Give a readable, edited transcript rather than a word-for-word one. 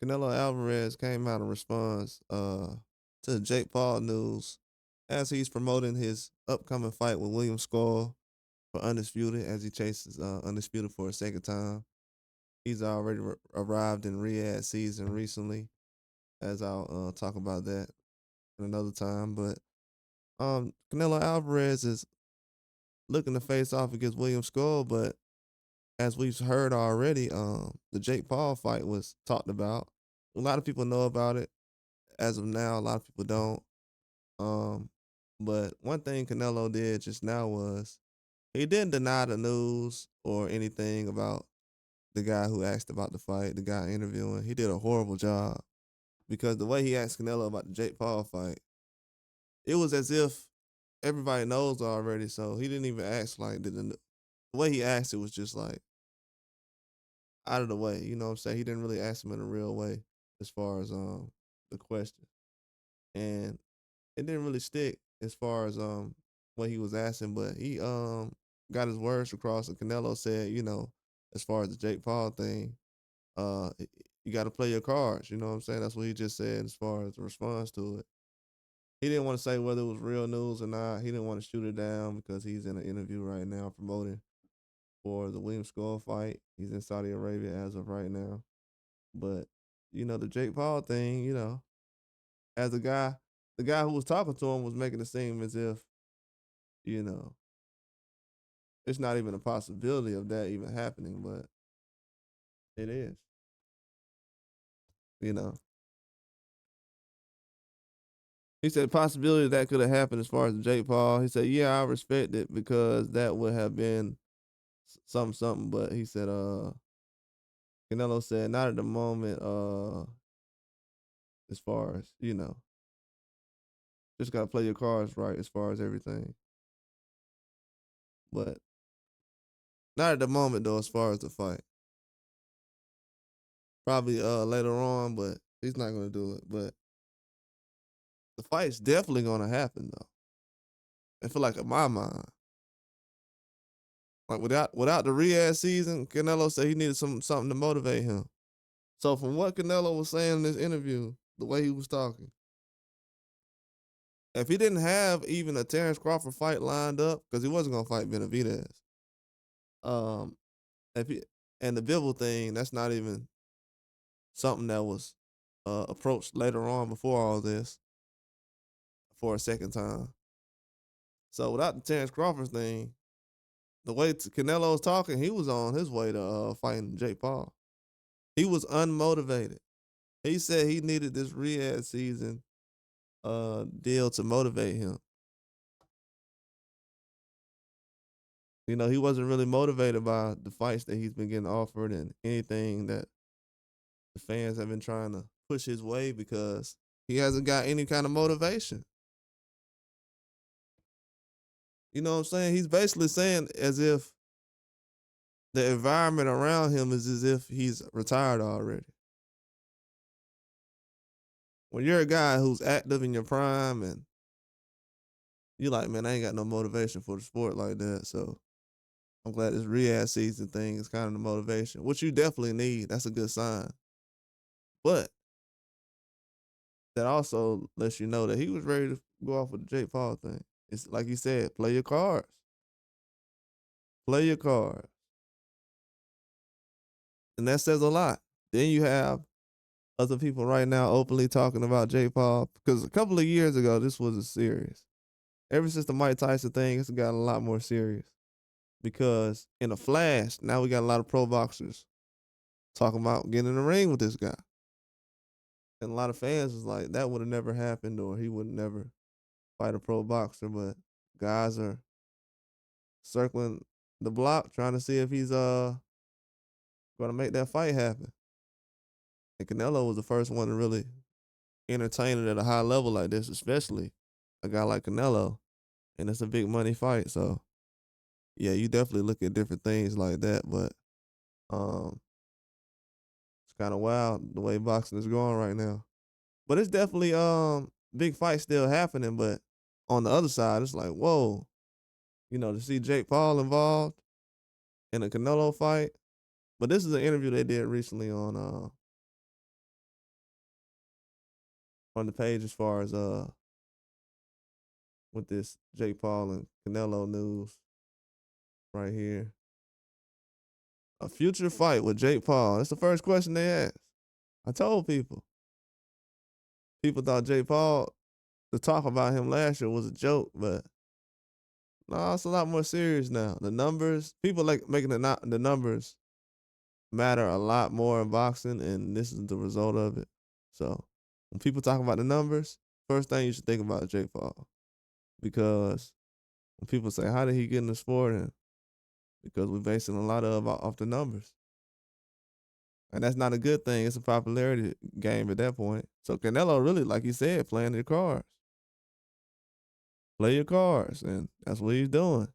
Canelo Alvarez came out in response to the Jake Paul news as he's promoting his upcoming fight with William Skull for Undisputed as he chases Undisputed for a second time. He's already arrived in Riyadh season recently, as I'll talk about that in another time. But Canelo Alvarez is looking to face off against William Skull, but as we've heard already, the Jake Paul fight was talked about. A lot of people know about it. As of now, a lot of people don't. Um, but one thing Canelo did just now was he didn't deny the news or anything about the guy who asked about the fight, the guy interviewing. He did a horrible job because the way he asked Canelo about the Jake Paul fight, it was as if everybody knows already. So he didn't even ask like the way he asked it was just like out of the way. You know what I'm saying? He didn't really ask him in a real way as far as the question. And it didn't really stick as far as what he was asking, but he got his words across. And Canelo said, as far as the Jake Paul thing, you got to play your cards. You know what I'm saying? That's what he just said as far as the response to it. He didn't want to say whether it was real news or not. He didn't want to shoot it down because he's in an interview right now promoting for the William Skull fight. He's in Saudi Arabia as of right now. But the Jake Paul thing, as the guy who was talking to him was making it seem as if, you know, it's not even a possibility of that even happening, but it is. You know, he said possibility that could have happened as far as Jake Paul. He said, "Yeah, I respect it because that would have been something, something." But he said, Canelo said, "Not at the moment. As far as just gotta play your cards right as far as everything, but not at the moment though. As far as the fight, probably later on, but he's not gonna do it. But the fight's definitely gonna happen though. I feel like in my mind, like without the Riyadh season, Canelo said he needed something to motivate him. So from what Canelo was saying in this interview, the way he was talking, if he didn't have even a Terrence Crawford fight lined up, because he wasn't gonna fight Benavidez, um, if he and the Bivol thing, that's not even something that was approached later on before all this for a second time. So without the Terrence Crawford thing, the way Canelo was talking, he was on his way to fighting Jake Paul. He was unmotivated. He said he needed this Riyadh season deal to motivate him. He wasn't really motivated by the fights that he's been getting offered and anything that the fans have been trying to push his way because he hasn't got any kind of motivation. You know what I'm saying? He's basically saying as if the environment around him is as if he's retired already. When you're a guy who's active in your prime and you're like, man, I ain't got no motivation for the sport like that. So I'm glad this Riyadh season thing is kind of the motivation, which you definitely need. That's a good sign. But that also lets you know that he was ready to go off with the Jake Paul thing. It's like you said, play your cards. Play your cards. And that says a lot. Then you have other people right now openly talking about Jake Paul because a couple of years ago, this wasn't serious. Ever since the Mike Tyson thing, it's gotten a lot more serious because in a flash, now we got a lot of pro boxers talking about getting in the ring with this guy. And a lot of fans is like, that would have never happened or he would never fight a pro boxer. But guys are circling the block trying to see if he's gonna make that fight happen. And Canelo was the first one to really entertain it at a high level like this, especially a guy like Canelo. And it's a big money fight. So yeah, you definitely look at different things like that, but um it's kind of wild the way boxing is going right now. But it's definitely big fights still happening, but on the other side, it's like, whoa, to see Jake Paul involved in a Canelo fight. But this is an interview they did recently on on the page as far as with this Jake Paul and Canelo news right here. A future fight with Jake Paul. That's the first question they asked. I told people. People thought Jake Paul, the talk about him last year was a joke, but no, it's a lot more serious now. The numbers, people like making the numbers matter a lot more in boxing, and this is the result of it. So when people talk about the numbers, first thing you should think about is Jake Paul. Because when people say, how did he get in the sport? And because we're basing a lot of off the numbers. And that's not a good thing. It's a popularity game at that point. So Canelo really, like you said, playing their cards. Play your cards, and that's what he's doing.